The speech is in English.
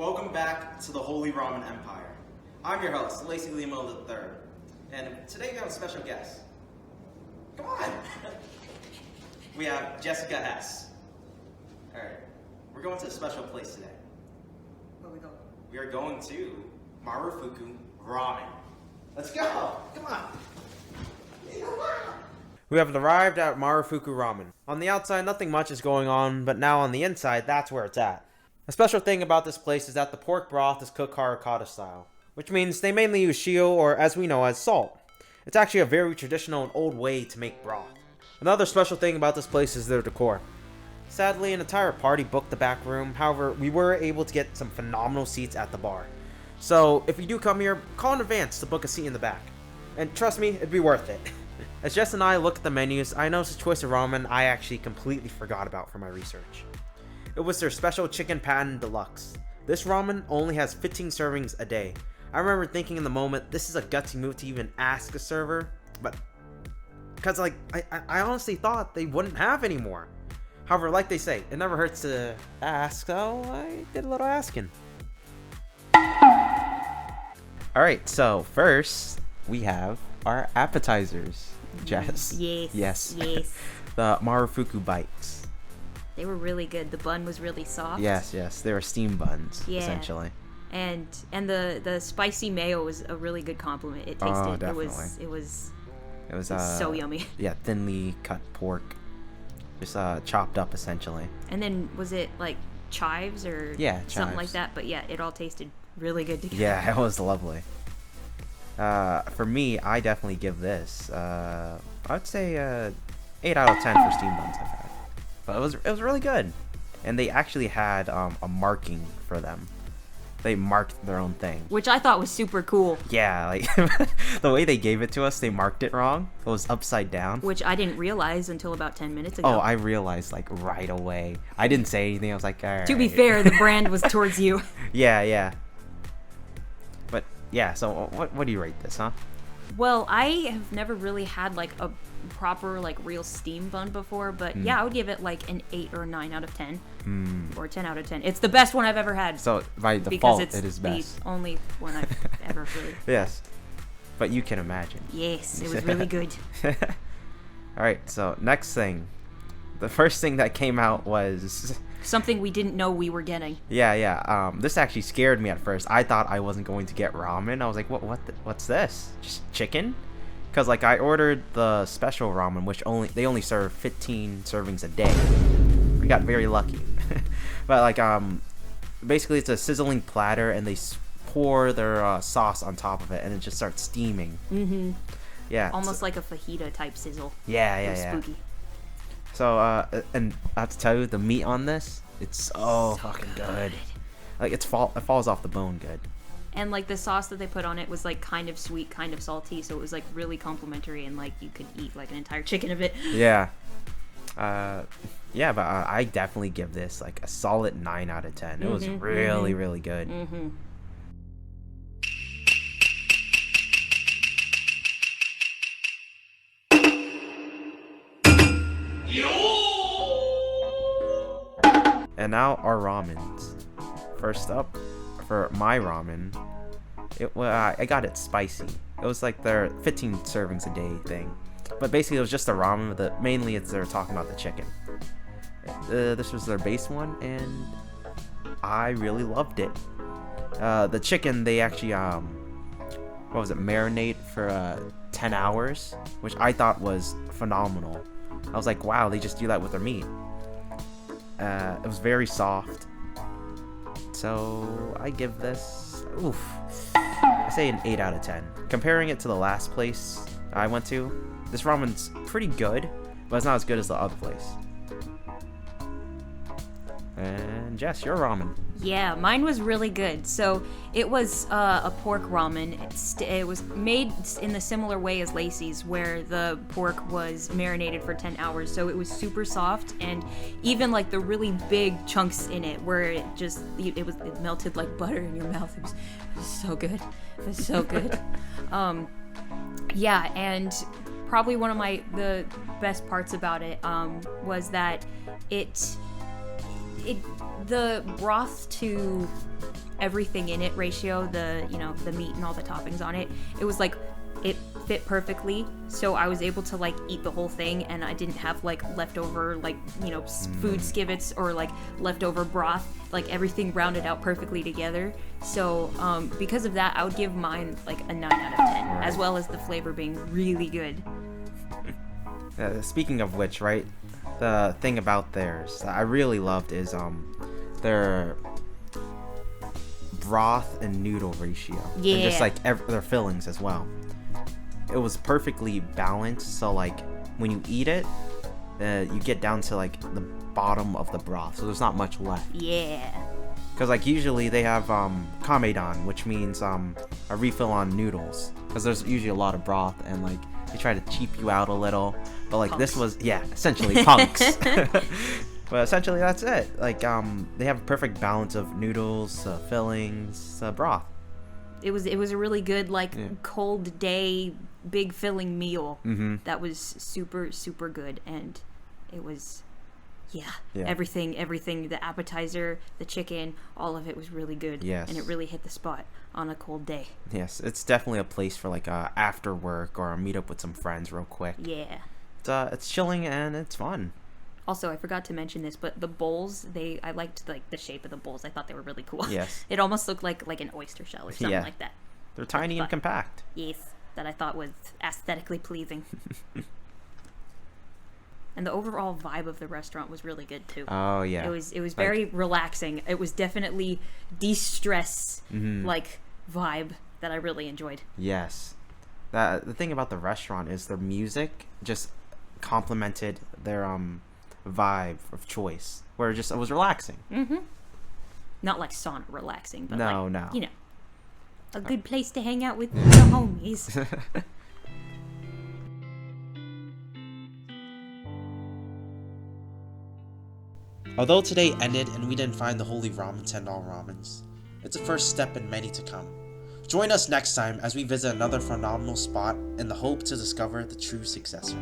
Welcome back to the Holy Ramen Empire. I'm your host, Lacy III, and today we have a special guest. Come on! We have Jessica Hess. Alright, we're going to a special place today. Where we going? We are going to Marufuku Ramen. Let's go! Come on! We have arrived at Marufuku Ramen. On the outside, nothing much is going on, but now on the inside, that's where it's at. A special thing about this place is that the pork broth is cooked harikata style, which means they mainly use shio, or as we know as salt. It's actually a very traditional and old way to make broth. Another special thing about this place is their decor. Sadly, an entire party booked the back room, however, we were able to get some phenomenal seats at the bar. So, if you do come here, call in advance to book a seat in the back. And trust me, it'd be worth it. As Jess and I look at the menus, I noticed a choice of ramen I actually completely forgot about for my research. It was their special chicken patin deluxe. This ramen only has 15 servings a day. I remember thinking in the moment, this is a gutsy move to even ask a server, but because I honestly thought they wouldn't have any more. However, like they say, it never hurts to ask, so I did a little asking. Alright, so first we have our appetizers. Jess. Yes. The Marufuku bites. They were really good. The bun was really soft. Yes. They were steamed buns, essentially. And the spicy mayo was a really good compliment. It tasted. Oh, definitely. It was so yummy. Yeah, thinly cut pork, just chopped up essentially. And then was it like chives or something like that? But yeah, it all tasted really good together. Yeah, it was lovely. For me, I definitely give this. I'd say 8 out of 10 for steamed buns I've had. But it was really good, and they actually had a marking for them. They marked their own thing, which I thought was super cool. Yeah, like the way they gave it to us, they marked it wrong. It was upside down, which I didn't realize until about 10 minutes ago. Oh, I realized like right away. I didn't say anything. I was like, all right. To be fair, the brand was towards you. Yeah. But yeah, so what do you rate this, huh? Well, I have never really had like a proper like real steam bun before, but yeah, I would give it like an 8 or 9 out of 10 or 10 out of 10. It's the best one I've ever had. So by default, it is best. Because it's the only one I've ever really. Yes, but you can imagine. Yes, it was really good. All right, so next thing, the first thing that came out was something we didn't know we were getting. Yeah. This actually scared me at first. I thought I wasn't going to get ramen. I was like, what's this? Just chicken? Because like I ordered the special ramen, which they only serve 15 servings a day. We got very lucky. But like basically it's a sizzling platter, and they pour their sauce on top of it, and it just starts steaming. Yeah. Almost like a fajita type sizzle. Yeah. Spooky. So and I have to tell you, the meat on this, it's so fucking good. Like it falls off the bone good. And like the sauce that they put on it was like kind of sweet, kind of salty, so it was like really complimentary, and like you could eat like an entire chicken of it. Yeah. But I definitely give this like a solid 9 out of 10. It was really, really good. And now our ramens. First up, for my ramen, I got it spicy. It was like their 15 servings a day thing, but basically it was just a ramen. Mainly they're talking about the chicken. This was their base one, and I really loved it. The chicken, they actually marinate for 10 hours, which I thought was phenomenal. I was like, wow, they just do that with their meat. It was very soft. So I give this, I say an 8 out of 10. Comparing it to the last place I went to, this ramen's pretty good, but it's not as good as the other place. And Jess, your ramen. Yeah, mine was really good. So it was a pork ramen. It was made in the similar way as Lacy's, where the pork was marinated for 10 hours. So it was super soft, and even like the really big chunks in it, where it melted like butter in your mouth. It was so good. It was so good. Yeah, and probably one of the best parts about it was that the broth to everything in it ratio, the the meat and all the toppings on it, it was like it fit perfectly, so I was able to like eat the whole thing, and I didn't have like leftover like food skivets or like leftover broth. Like everything rounded out perfectly together. So because of that, I would give mine like a 9 out of 10, Right. as well as the flavor being really good. Speaking of which, right, the thing about theirs that I really loved is their broth and noodle ratio. And just Yeah. like their fillings as well. It was perfectly balanced, so like when you eat it, you get down to like the bottom of the broth, so there's not much left. Yeah. Because like usually they have kamedon, which means a refill on noodles, because there's usually a lot of broth, and like they try to cheap you out a little, but like this was essentially punks. But essentially that's it. Like they have a perfect balance of noodles, fillings, broth. It was a really good like cold day big filling meal. Mm-hmm. That was super super good, and it was Yeah. everything, the appetizer, the chicken, all of it was really good. Yes. And it really hit the spot on a cold day. Yes, it's definitely a place for like after work or a meet up with some friends real quick. Yeah. It's chilling and it's fun. Also, I forgot to mention this, but the bowls, I liked like the shape of the bowls. I thought they were really cool. Yes. It almost looked like an oyster shell or something like that. They're tiny and compact. Yes, that I thought was aesthetically pleasing. And the overall vibe of the restaurant was really good too. Oh yeah. It was very relaxing. It was definitely de-stress like vibe that I really enjoyed. Yes. The thing about the restaurant is their music just complemented their vibe of choice, where it was relaxing. Not like sauna relaxing, but No, like, no. A good place to hang out with the homies. Although today ended and we didn't find the holy ramen $10 ramens, it's a first step in many to come. Join us next time as we visit another phenomenal spot in the hope to discover the true successor.